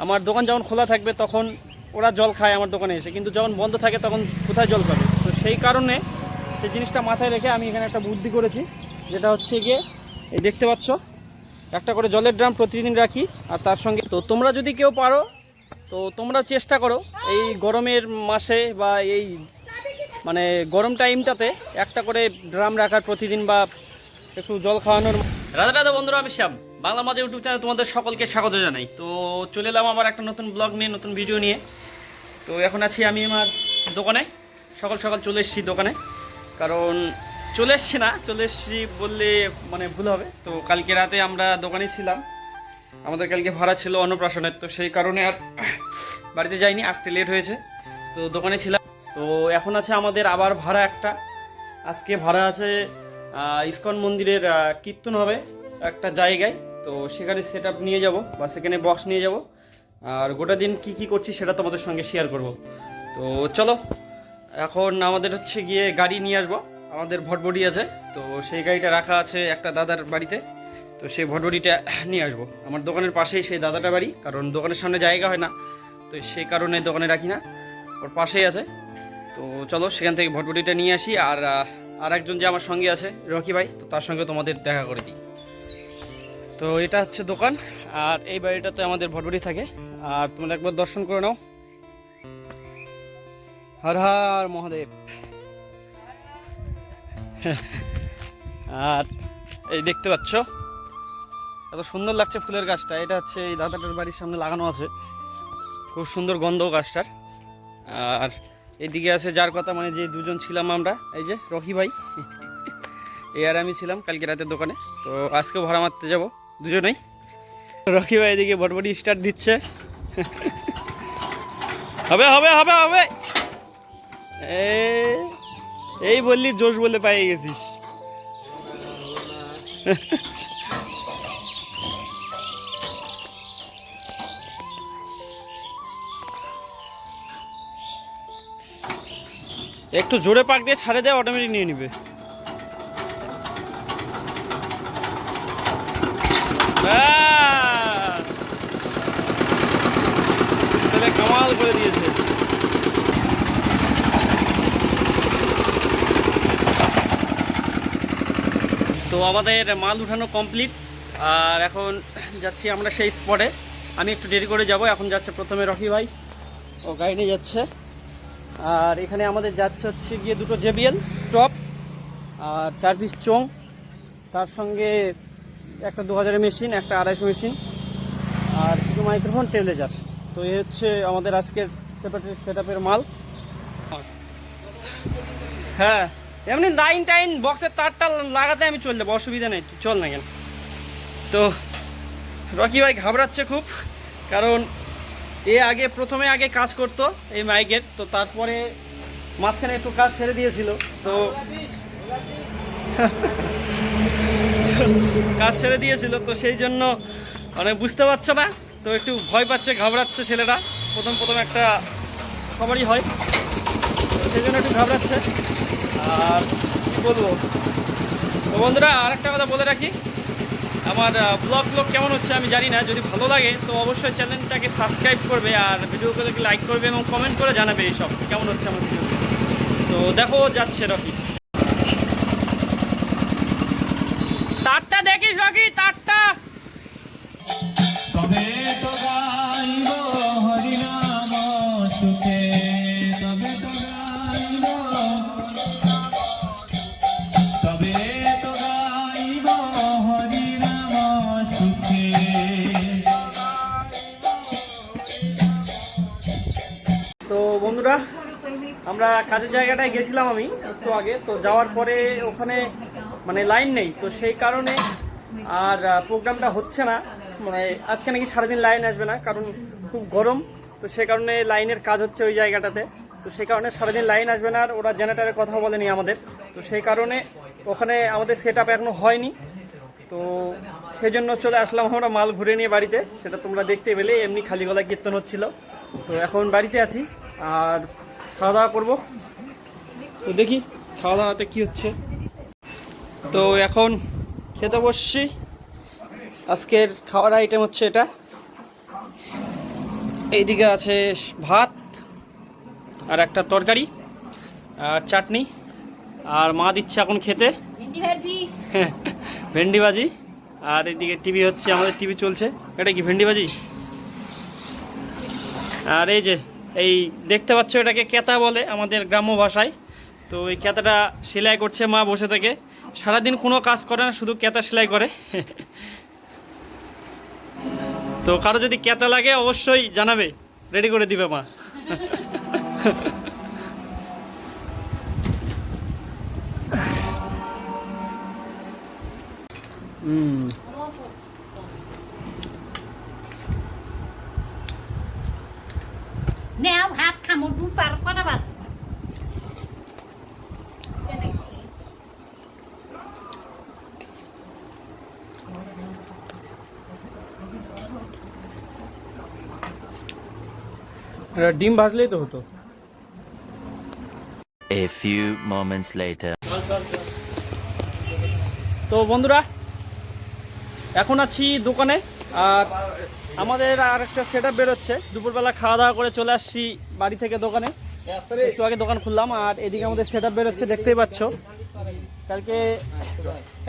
আমার দোকান যখন খোলা থাকবে তখন ওরা জল খায় আমার দোকানে এসে, কিন্তু যখন বন্ধ থাকে তখন কোথায় জল পাবে। তো সেই কারণে সেই জিনিসটা মাথায় রেখে আমি এখানে একটা বুদ্ধি করেছি, যেটা হচ্ছে গিয়ে এই দেখতে পাচ্ছ একটা করে জলের ড্রাম প্রতিদিন রাখি। আর তার সঙ্গে তো তোমরা যদি কেউ পারো তো তোমরা চেষ্টা করো এই গরমের মাসে বা এই মানে গরম টাইমটাতে একটা করে ড্রাম রাখার প্রতিদিন, বা একটু জল খাওয়ানোর। রাধা রাধা বন্ধুরা, আমি শ্যাম, বাংলা মজা ইউটিউব চ্যানেল তোমাদের সকলকে স্বাগত জানাই। তো চলে এলাম আবার একটা নতুন ব্লগ নিয়ে, নতুন ভিডিও নিয়ে। তো এখন আছি আমি আমার দোকানে, সকাল সকাল চলে এসেছি দোকানে। কারণ চলে এসেছি বললে মানে ভুল হবে। তো কালকে রাতে আমরা দোকানে ছিলাম, আমাদের কালকে ভাড়া ছিল অন্নপ্রাশনের, তো সেই কারণে আর বাড়িতে যাইনি, আসতে লেট হয়েছে, তো দোকানে ছিলাম। তো এখন আছে আমাদের আবার ভাড়া একটা, আজকে ভাড়া আছে ইসকন মন্দিরের কীর্তন হবে একটা জায়গায়। তো সেখানে সেট আপ নিয়ে যাব বা সেখানে বক্স নিয়ে যাব, আর গোটা দিন কি কি করছি সেটা তোমাদের সঙ্গে শেয়ার করব। তো চলো, এখন আমাদের হচ্ছে গিয়ে গাড়ি নিয়ে আসবো, আমাদের ভটবডি আছে, তো সেই গাড়িটা রাখা আছে একটা দাদার বাড়িতে। তো সেই ভটবডিটা নিয়ে আসবো, আমার দোকানের পাশেই সেই দাদাটা বাড়ি, কারণ দোকানের সামনে জায়গা হয় না, তো সেই কারণে দোকানে রাখি না, ওর পাশেই আছে। তো চলো সেখান থেকে ভটবটিটা নিয়ে আসি। আর একজন যে আমার সঙ্গে আছে রকি ভাই, তো তার সঙ্গে তোমাদের দেখা করে দিই। তো এটা হচ্ছে দোকান, আর এই বাড়িটাতে আমাদের ভটবটি থাকে। আর তোমরা একবার দর্শন করে নাও। হর হর মহাদেব। আর এই দেখতে পাচ্ছ এত সুন্দর লাগছে ফুলের গাছটা, এটা হচ্ছে এই দাদাটার বাড়ির সামনে লাগানো আছে, খুব সুন্দর গন্ধ গাছটার। আর এদিকে আছে যার কথা মানে যে দুজন ছিলাম আমরা, এই যে রকি ভাই এই আর আমি ছিলাম কালকে রাতের দোকানে। তো আজকেও ভাড়া মারতে যাবো দুজনেই। রকি ভাই এদিকে বটবটি স্টার্ট দিচ্ছে। হবে হবে হবে হবে, এই বললি জোশ বলে পাইয়ে গেছিস। একটু জোরে পাক দিয়ে ছাড়ে দেয়, অটোমেটিক নিয়ে নিবে। কামাল করে দিয়েছে। তো আমাদের মাল উঠানো কমপ্লিট, আর এখন যাচ্ছি আমরা সেই স্পটে। আমি একটু দেরি করে যাব, এখন যাচ্ছে প্রথমে রকি ভাই, ও গাড়ি নিয়ে যাচ্ছে। আর এখানে আমাদের যাচ্ছে হচ্ছে গিয়ে দুটো JBL টপ আর 4 পিস চোং, তার সঙ্গে একটা 2000 মেশিন, একটা 250 মেশিন, আর কিছু মাইক্রোফোন, টেলেজার। তো এই হচ্ছে আমাদের আজকের সেট আপের মাল। হ্যাঁ, এমনি লাইন বক্সের তারটা লাগাতে আমি চলে যাবো, অসুবিধা নেই, চল না কেন। তো রকি ভাই ঘাবড়াচ্ছে খুব, কারণ প্রথমে কাজ করতো এই মাইকের, তো তারপরে মাঝখানে একটু কাজ ছেড়ে দিয়েছিল। তো তো সেই জন্য মানে বুঝতে পারছে না, তো একটু ভয় পাচ্ছে, ঘাবড়াচ্ছে ছেলেটা। প্রথম একটা সবারই হয়, তো সেই জন্য একটু ঘাবড়াচ্ছে। আর কি বলবো, তো বন্ধুরা আর একটা কথা বলে রাখি, আমার ব্লগ কেমন হচ্ছে আমি জানি না, যদি ভালো লাগে তো অবশ্যই চ্যানেলটাকে সাবস্ক্রাইব করবে, আর ভিডিওগুলোকে লাইক করবে এবং কমেন্ট করে জানাবে এইসব কেমন হচ্ছে আমার ভিডিও। তো দেখো যাচ্ছে রকি, তারটা দেখিস রকি, তারটা। তবে তো গাইব হরিনাম সুখে, তবে তো গাইব, তবে তো গাইব হরিনাম সুখে। তো বন্ধুরা আমরা কাজের জায়গাটায় গেছিলাম আমি একটু আগে, তো যাওয়ার পরে ওখানে মানে লাইন নেই, তো সেই কারণে আর প্রোগ্রামটা হচ্ছে না। মানে আজকে নাকি সারাদিন লাইন আসবে না, কারণ খুব গরম, তো সেই কারণে লাইনের কাজ হচ্ছে ওই জায়গাটাতে, তো সেই কারণে সারাদিন লাইন আসবে না। আর ওরা জেনারেটারের কথা বলেনি আমাদের, তো সেই কারণে ওখানে আমাদের সেট আপ এখনও হয়নি। তো সেই জন্য চলে আসলাম আমরা মাল ঘুরে নিয়ে বাড়িতে, সেটা তোমরা দেখতে পেলে, এমনি খালি গলায় কীর্তন হচ্ছিল। তো এখন বাড়িতে আছি আর খাওয়া দাওয়া করবো, তো দেখি খাওয়া দাওয়াতে কী হচ্ছে। তো এখন খেতে বসছি, আজকের খাওয়ার আইটেম হচ্ছে এটা, এইদিকে আছে ভাত আর একটা তরকারি আর চাটনি, আর মা দিচ্ছে এখন খেতে ভেন্ডি ভাজি। আর এদিকে টিভি হচ্ছে, আমাদের টিভি চলছে। এটা কি ভেন্ডি ভাজি? আর এই যে এই দেখতে পাচ্ছ এটাকে কেতা বলে আমাদের গ্রাম্য ভাষায়। তো এই কেতাটা সেলাই করছে মা বসে থেকে, সারাদিন কোনো কাজ করে না, শুধু কেতা সেলাই করে। তো কারো যদি কেতা লাগে অবশ্যই জানাবে, রেডি করে দিবে মা। Nèo hạt khả một đút vào quá đó bạn. ডিম ভাজলেই তো হতো। A few moments later. তো বন্ধুরা এখন আছি দোকানে, আর আমাদের আর একটা সেট আপ বেরোচ্ছে। দুপুরবেলা খাওয়া দাওয়া করে চলে আসছি বাড়ি থেকে দোকানে, একটু আগে দোকান খুললাম। আর এদিকে আমাদের সেট আপ বেরোচ্ছে, দেখতেই পাচ্ছ। কালকে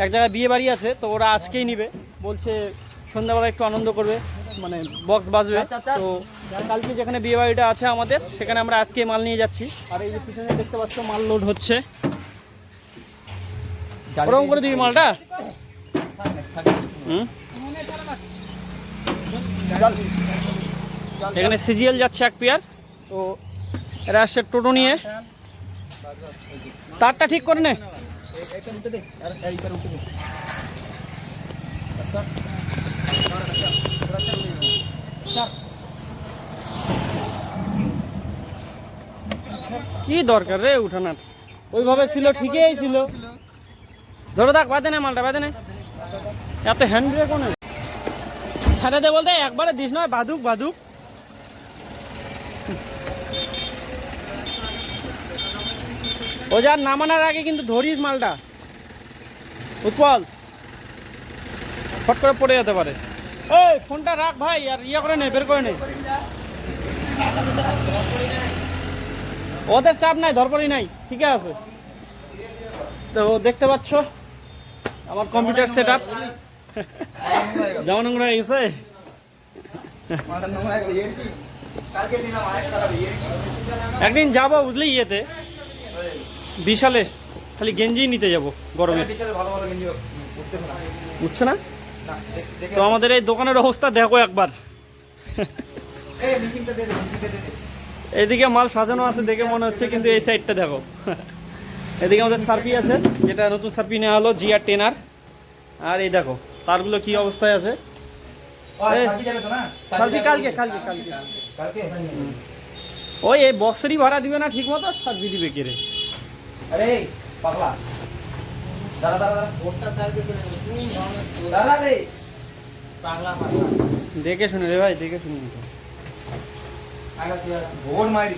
এক জায়গায় বিয়ে বাড়ি আছে, তো ওরা আজকেই নিবে বলছে, সন্ধ্যাবেলা একটু আনন্দ করবে, মানে বক্স বাজবে। তো কালকে যেখানে বিয়ে বাড়িটা আছে আমাদের, সেখানে আমরা আজকে মাল নিয়ে যাচ্ছি। আর এই যে পিছনে দেখতে পাচ্ছ মাল লোড হচ্ছে, ওরকম করে দিবি মালটা। এখানে সিজিএল যাচ্ছে 1 পেয়ার। তো এরা আসছে টোটো নিয়ে, তারটা ঠিক করে নে। কি দরকার রে উঠানার, ওইভাবে ছিল, ঠিকই ছিল। ধরে থাক, বাদে না মালটা, বাদে না, এত হ্যান্ড ব্রেক কোনে ছেড়ে দে বলতে একবারে দিস নয়, বাদুক বাদুক। ও যার নামানোর আগে কিন্তু ধরিস মালটা, উৎপল ফট করে পড়ে যেতে পারে। এই ফোনটা রাখ ভাই, আর ইয়ে করে নে, বের করে নে। ওদের চাপ নাই, ধরপড়ি নাই, ঠিক আছে। তো দেখতে পাচ্ছ আমার কম্পিউটার সেট আপ যেমন নোংরা হয়ে গেছে। একদিন যাবো বুঝলি ইয়েতে, বিশালে, খালি গেঞ্জি নিতে যাবো গরমে, বুঝছো না? তো আমাদের এই দোকানের অবস্থা দেখো একবার। এইদিকে মাল সাজানো আছে দেখে মনে হচ্ছে, কিন্তু এই সাইডটা দেখো। এদিকে আমাদের সার্পি আছে, যেটা নতুন সার্পি নেওয়া হলো, GR10R। আর এই দেখো তারগুলো কি অবস্থায় আছে। সার্পি কালকে কালকে কালকে ওই এই বক্সেরই ভাড়া দিবে না ঠিক মতো, সার্পি দিবে কে রে? আরে পাগলা, দাঁড়া দাঁড়া ওটা সাইডে দাঁড়া রে পাগলা পাগলা, দেখে শুনে রে ভাই, দেখে শুনে। ভোর মাইরি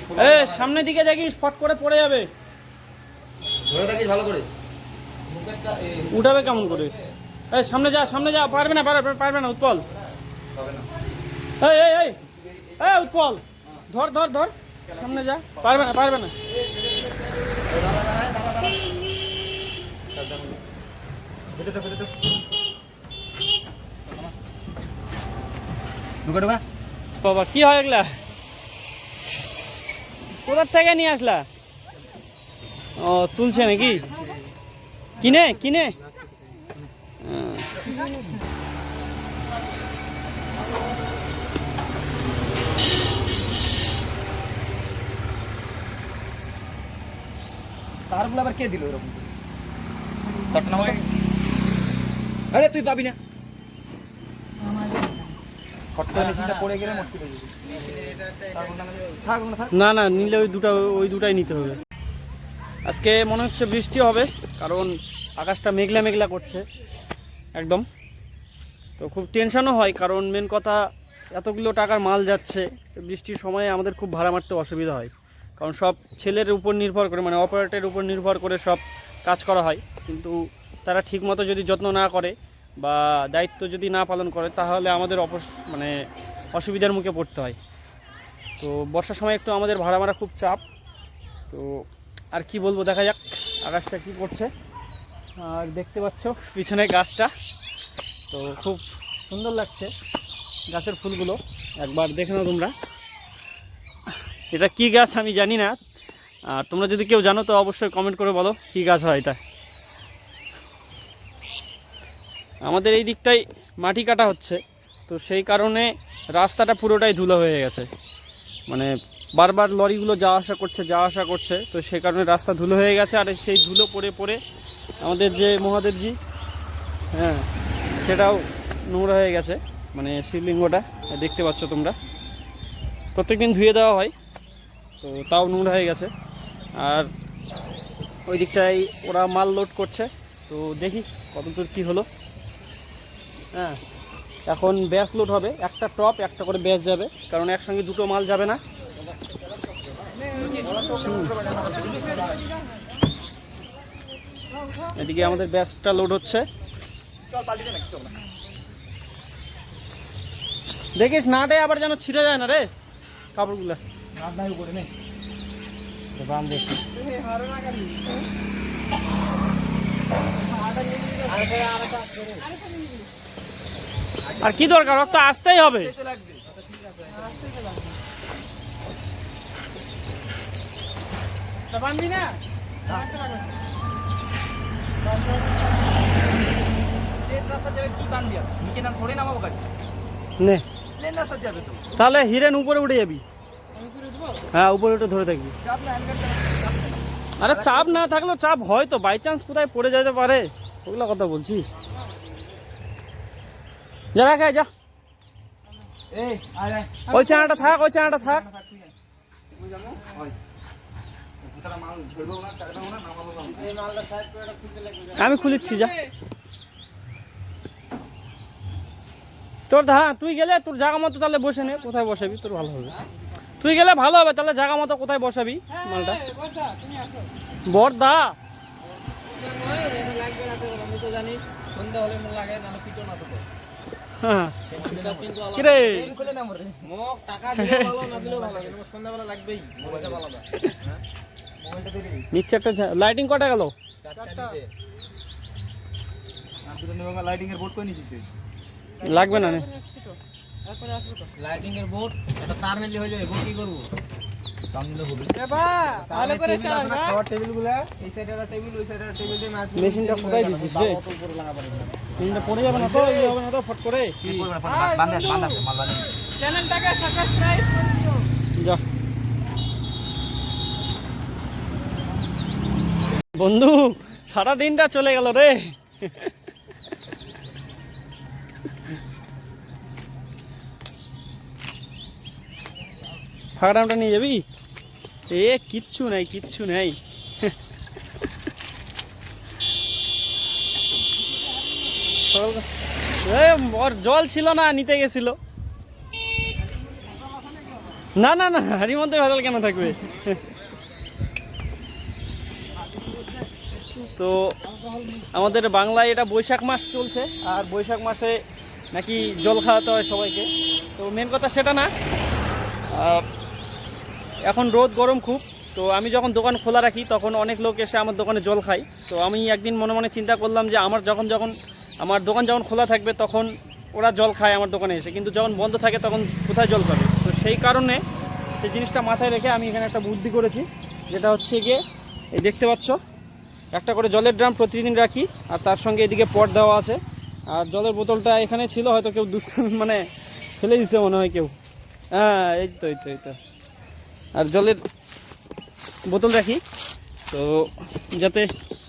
সামনের দিকে দেখিস, ফট করে পড়ে যাবে। ধরে থাকিস ভালো করে, উঠাবে কেমন করে? এই সামনে যা, সামনে যা। পারবে না, পারবে না উৎপল। এই এই এই এই উৎপল, ধর ধর ধর, সামনে যা। পারবে না, পারবে না। ঢুকা ঢুকা। বাবা কি হয় এগুলা? কোথার থেকে নিয়ে আসলা? ও তুলছে নাকি? কিনে কিনে তারগুলো আবার কে দিল এরকম? ঘটনা হয়। আরে তুই পাবি না, মেশিনটা পড়ে গেলে মুশকিল হয়ে যাবে। না না, নিলে ওই দুটাই নিতে হবে। আজকে মনে হচ্ছে বৃষ্টি হবে, কারণ আকাশটা মেঘলা মেঘলা করছে একদম। তো খুব টেনশনও হয়, কারণ মেন কথা এতগুলো টাকার মাল যাচ্ছে, বৃষ্টির সময়ে আমাদের খুব ভাড়া মারতে অসুবিধা হয়। কারণ সব ছেলের উপর নির্ভর করে, মানে অপারেটরের উপর নির্ভর করে সব কাজ করা হয়। কিন্তু তারা ঠিকমতো যদি যত্ন না করে বা দায়িত্ব যদি না পালন করে, তাহলে আমাদের মানে অসুবিধার মুখে পড়তে হয়। তো বর্ষার সময় একটু আমাদের ভাড়া মারা খুব চাপ। তো আর কি বলবো, দেখা যাক আকাশটা কি করছে। আর দেখতে পাচ্ছ পিছনে গাছটা, তো খুব সুন্দর লাগছে গাছের ফুলগুলো, একবার দেখে নাও তোমরা। এটা কি গাছ আমি জানি না, আর তোমরা যদি কেউ জানো তো অবশ্যই কমেন্ট করে বলো কি গাছ হয় এটা। আমাদের এই দিকটাই মাটি কাটা হচ্ছে, তো সেই কারণে রাস্তাটা পুরোটাই ধুলো হয়ে গেছে, মানে বারবার লরিগুলো যাওয়া আসা করছে, তো সেই কারণে রাস্তা ধুলো হয়ে গেছে। আর সেই ধুলো পড়ে পড়ে আমাদের যে মহাদেবজি, হ্যাঁ, সেটাও নোংরা হয়ে গেছে, মানে শিবলিঙ্গটা দেখতে পাচ্ছ তোমরা। প্রত্যেকদিন ধুয়ে দেওয়া হয়, তো তাও নোংরা হয়ে গেছে। আর ওই দিকটায় ওরা মাল লোড করছে, তো দেখি কতদূর কী হলো। হ্যাঁ, এখন ব্যাস লোড হবে, একটা টপ একটা করে ব্যাস যাবে, কারণ একসঙ্গে দুটো মাল যাবে না। এদিকে আমাদের ব্যাসটা লোড হচ্ছে, দেখিস নাটে আবার যেন ছিঁড়ে যায় না রে কাপড়গুলা। আর কি দরকার, রক্ত আসতেই হবে। বানবি না তাহলে হিরেন উপরে উঠে যাবি। হ্যাঁ, উপরে উঠে ধরে থাকবি। আরে চাপ না থাকলেও চাপ হয় তো, বাই চান্স কোথায় পড়ে যেতে পারে, ওগুলো কথা বলছিস। যা রাখায় যা, ওই চানাটা থাক, ওই চানাটা থাক। আমি খুলিচ্ছি, যা তোর। হ্যাঁ, তুই গেলে তোর জায়গা মতো তাহলে বসে নে, কোথায় বসাবি তোর ভালো হবে। তুই গেলে ভালো হবে, তাহলে জায়গা মতো কোথায় বসাবি মালটা। বড়দা হ্যাঁ, কিরে নিচ্ছে একটা লাইটিং কটা গেল? লাইটিং এর বোর্ড কই নিছিস? লাগবে না, লাইটিং এর বোর্ড এটা তার নিলে হয়ে যাবে, কি করব? মেশিনটা কোথায় দিচ্ছিস রে? মেশিনটা পড়ে যাবে না তো, ইয়ে হবে না তো ফট করে? যা বন্ধু, সারা দিনটা চলে গেল রে। ফাঁকা টাইমটা নিয়ে যাবি? কিচ্ছু নাই, কিচ্ছু নাই। ওর জল ছিল না, নিতে গেছিল। না না না, হাড়ির মধ্যে ভেজাল কেন থাকবে? তো আমাদের বাংলায় এটা বৈশাখ মাস চলছে, আর বৈশাখ মাসে নাকি জল খাওয়াতে হয় সবাইকে। তো মেন কথা সেটা না, এখন রোদ গরম খুব, তো আমি যখন দোকান খোলা রাখি তখন অনেক লোক এসে আমার দোকানে জল খায়। তো আমি একদিন মনে মনে চিন্তা করলাম যে আমার আমার দোকান যখন খোলা থাকবে তখন ওরা জল খায় আমার দোকানে এসে, কিন্তু যখন বন্ধ থাকে তখন কোথায় জল পাবে। তো সেই কারণে সেই জিনিসটা মাথায় রেখে আমি এখানে একটা বুদ্ধি করেছি, যেটা হচ্ছে গিয়ে এই দেখতে পাচ্ছ একটা করে জলের ড্রাম প্রতিদিন রাখি, আর তার সঙ্গে এদিকে পট দেওয়া আছে। আর জলের বোতলটা এখানে ছিল, হয়তো কেউ মানে ফেলে দিচ্ছে মনে হয় কেউ। হ্যাঁ, এই তো এই তো এই তো। আর জলের বোতল রাখি, তো যাতে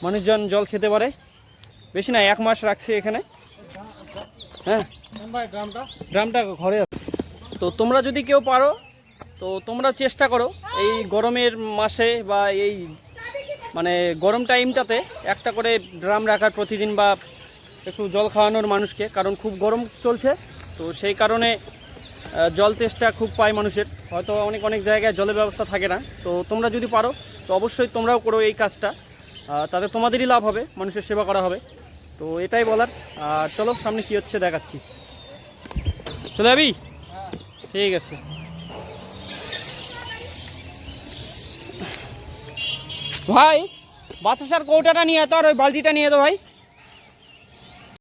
মানুষজন জল খেতে পারে। বেশি না, 1 মাস রাখছি এখানে। হ্যাঁ, ড্রামটা ঘরে আছে। তো তোমরা যদি কেউ পারো তো তোমরা চেষ্টা করো এই গরমের মাসে বা এই মানে গরম টাইমটাতে একটা করে ড্রাম রাখার প্রতিদিন, বা একটু জল খাওয়ানোর মানুষকে, কারণ খুব গরম চলছে। তো সেই কারণে জল তেষ্টা খুব পায় মানুষের, হয়তো অনেক অনেক জায়গায় জলের ব্যবস্থা থাকে না। তো তোমরা যদি পারো তো অবশ্যই তোমরাও করো এই কাজটা, তাতে তোমাদেরই লাভ হবে, মানুষের সেবা করা হবে। তো এটাই বলার। আর চলো সামনে কী হচ্ছে দেখাচ্ছি। চলে যাবি? ঠিক আছে। ভাই বাতাসার কৌটাটা নিয়ে তো আর ওই বালতিটা নিয়ে তো ভাই।